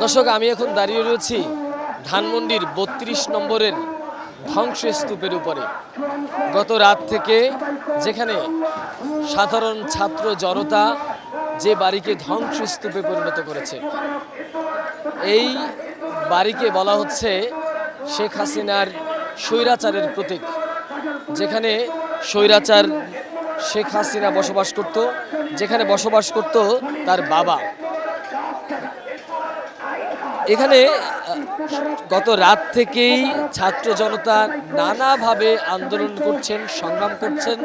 দর্শক, আমি এখন দাঁড়িয়ে রয়েছি ধানমন্ডির ৩২ নম্বরের ধ্বংসস্তূপের উপরে। গত রাত থেকে যেখানে সাধারণ ছাত্র জনতা যে বাড়িকে ধ্বংসস্তূপে পরিণত করেছে, এই বাড়িকে বলা হচ্ছে শেখ হাসিনার স্বৈরাচারের প্রতীক। যেখানে স্বৈরাচার শেখ হাসিনা বসবাস করত, যেখানে বসবাস করত তার বাবা। এখানে গত রাত থেকেই ছাত্র জনতা নানাভাবে আন্দোলন করছেন, সংগ্রাম করছেন।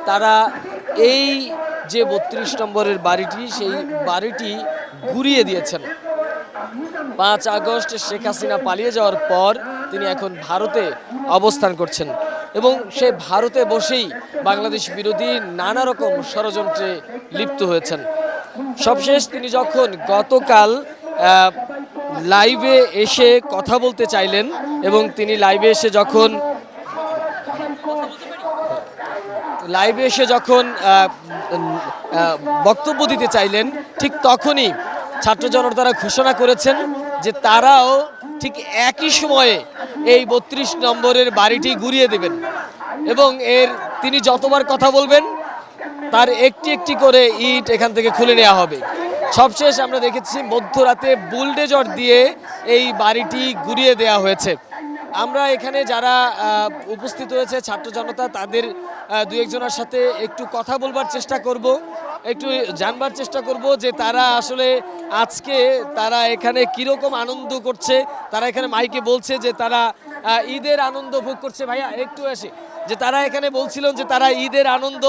তারা এই যে ৩২ নম্বরের বাড়িটি, সেই বাড়িটি ঘুরিয়ে দিয়েছেন। ৫ আগস্ট শেখ হাসিনা পালিয়ে যাওয়ার পর তিনি এখন ভারতে অবস্থান করছেন এবং সে ভারতে বসেই বাংলাদেশ বিরোধী নানা রকম ষড়যন্ত্রে লিপ্ত হয়েছেন। সবশেষ তিনি যখন গতকাল লাইভে এসে কথা বলতে চাইলেন এবং তিনি লাইভে এসে যখন বক্তব্য দিতে চাইলেন, ঠিক তখনই ছাত্র জনতারা ঘোষণা করেছেন যে তারাও ঠিক একই সময়ে এই ৩২ নম্বরের বাড়িটি ঘুরিয়ে দেবেন এবং তিনি যতবার কথা বলবেন তার একটি একটি করে ইট এখান থেকে খুলে নেওয়া হবে। সবশেষ আমরা দেখেছি মধ্যরাতে বুলডোজার দিয়ে এই বাড়িটি ঘুরিয়ে দেওয়া হয়েছে। আমরা এখানে যারা উপস্থিত হয়েছে ছাত্র জনতা, তাদের দু একজনের সাথে একটু কথা বলবার চেষ্টা করব, একটু জানবার চেষ্টা করব যে তারা আসলে আজকে তারা এখানে কীরকম আনন্দ করছে। তারা এখানে মাইকে বলছে যে তারা ঈদের আনন্দ ভোগ করছে। ভাইয়া একটু আসে, যে তারা এখানে বলছিলেন যে তারা ঈদের আনন্দ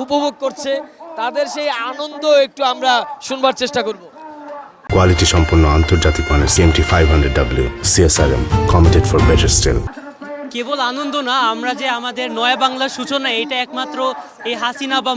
উপভোগ করছে। তাদের সেই আনন্দ একটু আমরা শুনবার চেষ্টা করব। কোয়ালিটি সম্পন্ন আন্তর্জাতিক মানের CMT 500W CSRM committed for better still। কেবল আনন্দ না, আমরা যে আমাদের নয়া বাংলার সূচনা, এটা একমাত্র এই হাসিনা বা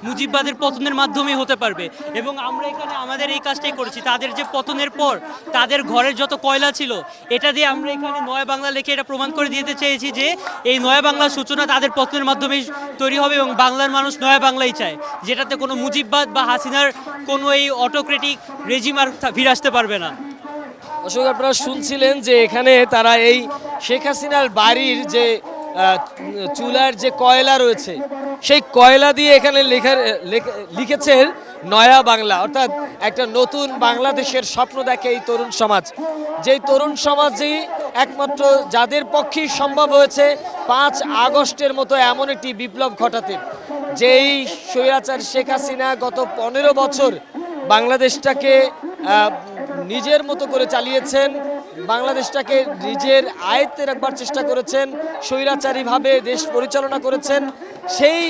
মুজিববাদের পতনের মাধ্যমেই হতে পারবে এবং আমরা এখানে আমাদের এই কাজটাই করেছি। তাদের যে পতনের পর তাদের ঘরের যত কয়লা ছিল, এটা দিয়ে আমরা এখানে নয়া বাংলা লিখে এটা প্রমাণ করে দিতে চেয়েছি যে এই নয়া বাংলার সূচনা তাদের পতনের মাধ্যমেই তৈরি হবে এবং বাংলার মানুষ নয়া বাংলাই চায়, যেটাতে কোনো মুজিববাদ বা হাসিনার কোনো এই অটোক্রেটিক রেজিম আর ফিরে আসতে পারবে না। দর্শক, আপনারা শুনছিলেন যে এখানে তারা এই শেখ হাসিনার বাড়ির যে চুলার যে কয়লা রয়েছে, সেই কয়লা দিয়ে এখানে লিখেছে নয়া বাংলা, অর্থাৎ একটা নতুন বাংলাদেশের স্বপ্ন দেখে এই তরুণ সমাজ। যেই তরুণ সমাজই একমাত্র যাদের পক্ষেই সম্ভব হয়েছে ৫ আগস্টের মতো এমন একটি বিপ্লব ঘটাতে। যেই স্বৈরাচার শেখ হাসিনা গত ১৫ বছর বাংলাদেশটাকে নিজের মতো করে চালিয়েছেন, বাংলাদেশটাকে নিজের আয়ত্তে রাখবার চেষ্টা করেছেন, স্বৈরাচারীভাবে দেশ পরিচালনা করেছেন। সেই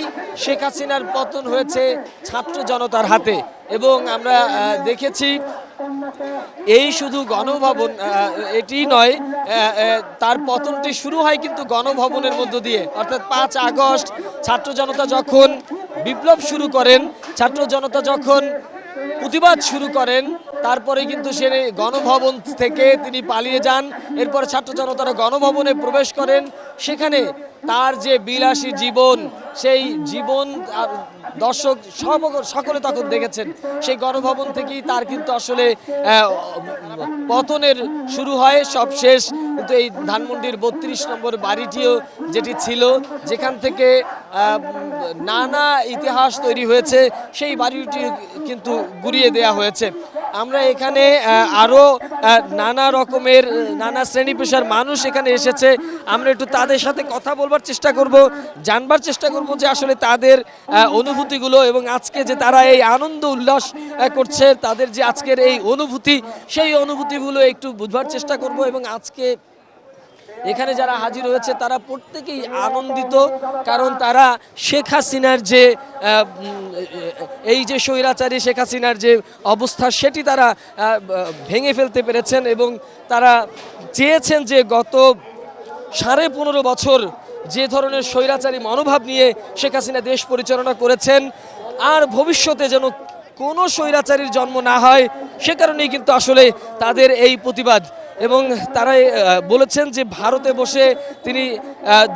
শেখ হাসিনার পতন হয়েছে ছাত্র জনতার হাতে এবং আমরা দেখেছি এই শুধু গণভবন এটি নয়, তার পতনটি শুরু হয় কিন্তু গণভবনের মধ্য দিয়ে। অর্থাৎ ৫ আগস্ট ছাত্র জনতা যখন বিপ্লব শুরু করেন, ছাত্র জনতা যখন প্রতিবাদ শুরু করেন, তারপরে কিন্তু সে গণভবন থেকে তিনি পালিয়ে যান। এরপর ছাত্র জনতারা গণভবনে প্রবেশ করেন। সেখানে তার যে বিলাসী জীবন, সেই জীবন দর্শক সকলে তখন দেখেছেন। সেই গণভবন থেকেই তার কিন্তু আসলে পতনের শুরু হয়। সবশেষ কিন্তু এই ধানমন্ডির ৩২ নম্বর বাড়িটিও যেটি ছিল, যেখান থেকে নানা ইতিহাস তৈরি হয়েছে, সেই বাড়িটি কিন্তু ঘুরিয়ে দেয়া হয়েছে। আমরা এখানে আরও নানা রকমের নানা শ্রেণী পেশার মানুষ এখানে এসেছে। আমরা একটু তাদের সাথে কথা বলবার চেষ্টা করব, জানবার চেষ্টা করব যে আসলে তাদের অনুভূতিগুলো এবং আজকে যে তারা এই আনন্দ উল্লাস করছে, তাদের যে আজকের এই অনুভূতি, সেই অনুভূতিগুলো একটু বুঝবার চেষ্টা করব। এবং আজকে এখানে যারা হাজির হয়েছে তারা প্রত্যেকেই আনন্দিত, কারণ তারা শেখ হাসিনার যে এই যে স্বৈরাচারী শেখ হাসিনার যে অবস্থা, সেটি তারা ভেঙে ফেলতে পেরেছেন এবং তারা চেয়েছেন যে গত 15.5 বছর যে ধরনের স্বৈরাচারী মনোভাব নিয়ে শেখ হাসিনা দেশ পরিচালনা করেছেন, আর ভবিষ্যতে যেন কোনো স্বৈরাচারীর জন্ম না হয়, সে কারণেই কিন্তু আসলে তাদের এই প্রতিবাদ। এবং তারা বলেছেন যে ভারতে বসে তিনি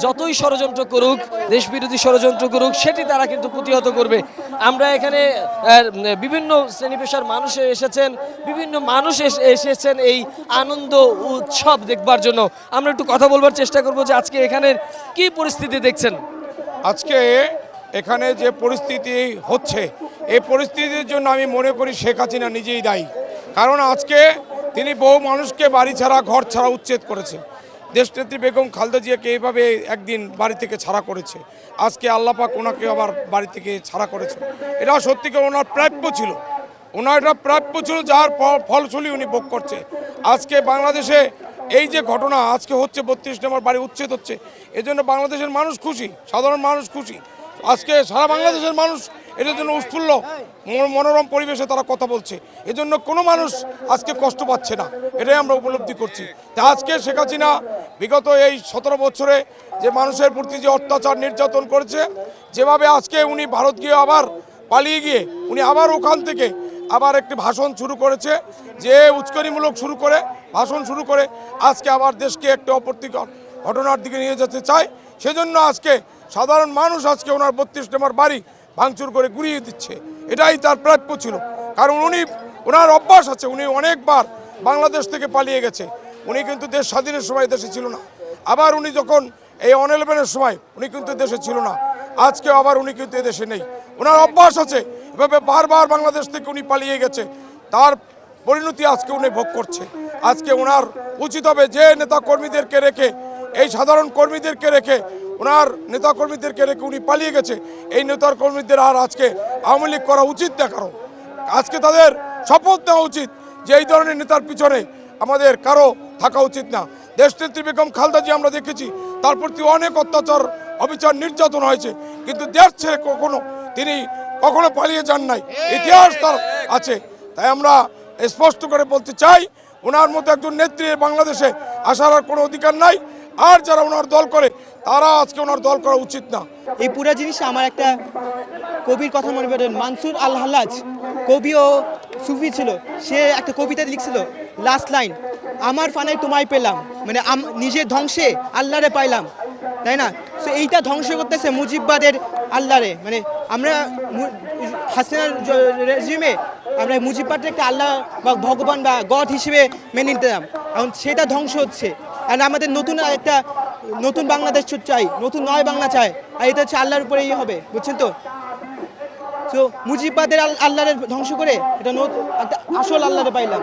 যতই ষড়যন্ত্র করুক, দেশবিরোধী ষড়যন্ত্র করুক, সেটি তারা কিন্তু প্রতিহত করবে। আমরা এখানে বিভিন্ন শ্রেণী পেশার মানুষ এসেছেন, বিভিন্ন মানুষ এসেছেন এই আনন্দ উৎসব দেখবার জন্য। আমরা একটু কথা বলবার চেষ্টা করব যে আজকে এখানের কি পরিস্থিতি দেখছেন। আজকে এখানে যে পরিস্থিতি হচ্ছে, এই পরিস্থিতির জন্য আমি মনে করি শেখ হাসিনা নিজেই দায়ী। কারণ আজকে তিনি বহু মানুষকে বাড়ি ছাড়া, ঘর ছাড়া উচ্ছেদ করেছে। দেশনেত্রী বেগম খালেদা জিয়াকে এইভাবে একদিন বাড়ি থেকে ছাড়া করেছে, আজকে আল্লাহ পাক ওনাকে আবার বাড়ি থেকে ছাড়া করেছে। এটা সত্যিকার ওনার প্রাপ্য ছিল, ওনার এটা প্রাপ্য ছিল, যার ফলশ্রুতি উনি ভোগ করছে। আজকে বাংলাদেশে এই যে ঘটনা আজকে হচ্ছে, 32 নম্বর বাড়ি উচ্ছেদ হচ্ছে, এজন্য বাংলাদেশের মানুষ খুশি, সাধারণ মানুষ খুশি। আজকে সারা বাংলাদেশের মানুষ এটার জন্য উৎফুল্ল, মনোরম পরিবেশে তারা কথা বলছে। এজন্য কোনো মানুষ আজকে কষ্ট পাচ্ছে না, এটাই আমরা উপলব্ধি করছি। তা আজকে শেখ হাসিনা বিগত এই 17 বছরে যে মানুষের প্রতি যে অত্যাচার নির্যাতন করেছে, যেভাবে আজকে উনি ভারত গিয়ে আবার পালিয়ে গিয়ে উনি আবার ওখান থেকে আবার একটি ভাষণ শুরু করেছে, যে উস্কানিমূলক শুরু করে ভাষণ শুরু করে আজকে আবার দেশকে একটি অপ্রীতিকর ঘটনার দিকে নিয়ে যেতে চায়। সেজন্য আজকে সাধারণ মানুষ আজকে ওনার 32 নম্বর বাড়ি ভাঙচুর করে গুড়িয়ে দিচ্ছে। এটাই তার প্রাপ্য ছিল, কারণ ওনার অভ্যাস আছে, উনি অনেকবার বাংলাদেশ থেকে পালিয়ে গেছে। উনি কিন্তু দেশ স্বাধীনের সময় দেশে ছিল না, আবার উনি যখন এই 11-11-এর সময় উনি কিন্তু দেশে ছিল না, আজকে আবার উনি কিন্তু দেশে নেই। ওনার অভ্যাস আছে, এভাবে বারবার বাংলাদেশ থেকে উনি পালিয়ে গেছে, তার পরিণতি আজকে উনি ভোগ করছে। আজকে ওনার উচিত হবে যে নেতা কর্মীদেরকে রেখে, এই সাধারণ কর্মীদেরকে রেখে, ওনার নেতা কর্মীদেরকে রেখে উনি পালিয়ে গেছে, এই নেতা কর্মীদের আর আজকে আওয়ামী লীগ করা উচিত না। কারণ আজকে তাদের শপথ নেওয়া উচিত যে এই ধরনের নেতার পিছনে আমাদের কারো থাকা উচিত না। দেশনেত্রী বেগম খালেদা জিয়া আমরা দেখেছি, তার প্রতি অনেক অত্যাচার, অবিচার, নির্যাতন হয়েছে, কিন্তু দেশ ছেড়ে তিনি কখনো পালিয়ে যান নাই, ইতিহাস তার আছে। তাই আমরা স্পষ্ট করে বলতে চাই, ওনার মতো একজন নেত্রী বাংলাদেশে আসার আর কোনো অধিকার নাই, আর যারা ওনার দল করে তারা আজকে ওনার দল করা উচিত না। এই পুরো জিনিস আমার একটা কবির কথা মনে পড়ে, মানসুর আল হাল্লাজ কবি ও সুফি ছিল। সে একটা কবিতা লিখছিল, লাস্ট লাইন, আমার ফানায় তোমায় পেলাম, মানে নিজের ধ্বংসে আল্লাহরে পাইলাম, তাই না? সো এইটা ধ্বংস করতেছে মুজিববাদের আল্লাহরে। মানে আমরা হাসিনার রেজিমে আমরা মুজিববাদকে একটা আল্লাহ বা ভগবান বা গড হিসেবে মেনে নিতাম, এখন সেটা ধ্বংস হচ্ছে। আর আমাদের নতুন বাংলাদেশ চাই, নতুন নয় বাংলা চাই, আর এটা হচ্ছে আল্লাহর উপরেই হবে, বুঝছেন তো? তো মুজিববাদের আল্লাহরে ধ্বংস করে এটা একটা আসল আল্লাহরে পাইলাম।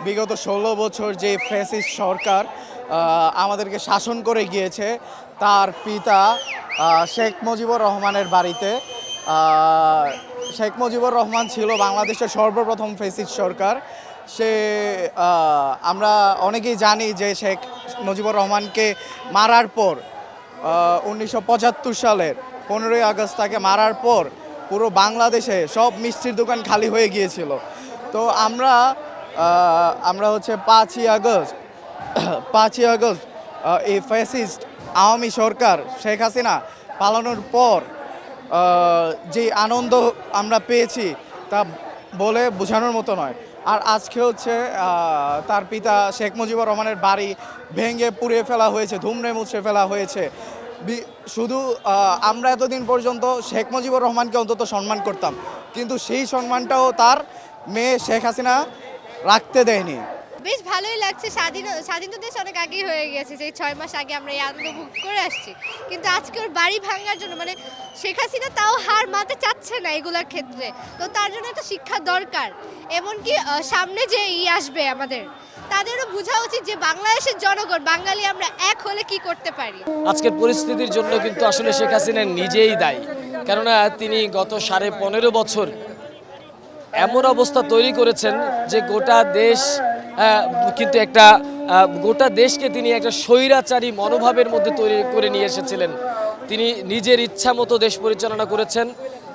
বিগত 16 বছর যে ফ্যাসিস্ট সরকার আমাদেরকে শাসন করে গিয়েছে, তার পিতা শেখ মুজিবুর রহমানের বাড়িতে, শেখ মুজিবুর রহমান ছিল বাংলাদেশের সর্বপ্রথম ফ্যাসিস্ট সরকার। আমরা অনেকেই জানি যে শেখ মুজিবুর রহমানকে মারার পর 1975 সালের 15ই আগস্ট তাকে মারার পর পুরো বাংলাদেশে সব মিষ্টির দোকান খালি হয়ে গিয়েছিল। তো আমরা হচ্ছে 5ই আগস্ট এই ফ্যাসিস্ট আওয়ামী সরকার শেখ হাসিনা পালানোর পর যে আনন্দ আমরা পেয়েছি তা বলে বোঝানোর মতো নয়। আর আজকে হচ্ছে তার পিতা শেখ মুজিবুর রহমানের বাড়ি ভেঙে পুড়িয়ে ফেলা হয়েছে, ধুমড়ে মুছড়ে ফেলা হয়েছে। শুধু আমরা এতদিন পর্যন্ত শেখ মুজিবুর রহমানকে অন্তত সম্মান করতাম, কিন্তু সেই সম্মানটাও তার মেয়ে শেখ হাসিনা রাখতে দেয়নি। বেশ ভালোই লাগছে, স্বাধীন তো দেশ অনেক আগেই হয়ে গেছে, যে 6 মাস আগে আমরা এই আনন্দ ভোগ করে আসছি, কিন্তু আজকে ওর বাড়ি ভাঙার জন্য মানে শেখ হাসিনা তাও হার মানতে চাচ্ছে না এগুলোর ক্ষেত্রে। তো তার জন্য একটা শিক্ষা দরকার, এমনকি সামনে যে আসবে আমাদের, তাদেরও বোঝা উচিত যে বাংলাদেশের জনগণ বাঙালি আমরা এক হলে কি করতে পারি। আজকের পরিস্থিতির জন্য কিন্তু আসলে শেখ হাসিনা নিজেই দায়ী, কেননা তিনি গত 15.5 বছর এমন অবস্থা তৈরি করেছেন যে গোটা দেশকে তিনি একটা স্বৈরাচারী মনোভাবের মধ্যে তৈরি করে নিয়ে এসেছিলেন। তিনি নিজের ইচ্ছা মতো দেশ পরিচালনা করেছেন,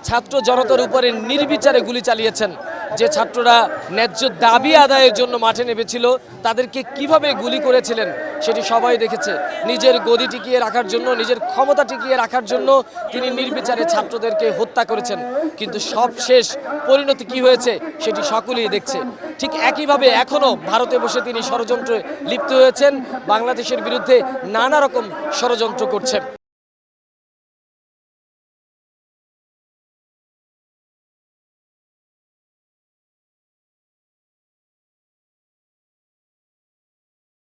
ছাত্র জনতার উপরে নির্বিচারে গুলি চালিয়েছেন, যে ছাত্ররা ন্যায্য দাবি আদায়ের জন্য মাঠে নেমেছিল তাদেরকে কিভাবে গুলি করেছিলেন সেটি সবাই দেখেছে। নিজের গদি টিকিয়ে রাখার জন্য, নিজের ক্ষমতা টিকিয়ে রাখার জন্য তিনি নির্বিচারে ছাত্রদেরকে হত্যা করেছেন। কিন্তু সব শেষ পরিণতি কি হয়েছে সেটি সকলেই দেখছে। ঠিক একইভাবে এখনও ভারতে বসে তিনি ষড়যন্ত্রে লিপ্ত হয়েছেন, বাংলাদেশের বিরুদ্ধে নানা রকম ষড়যন্ত্র করছেন।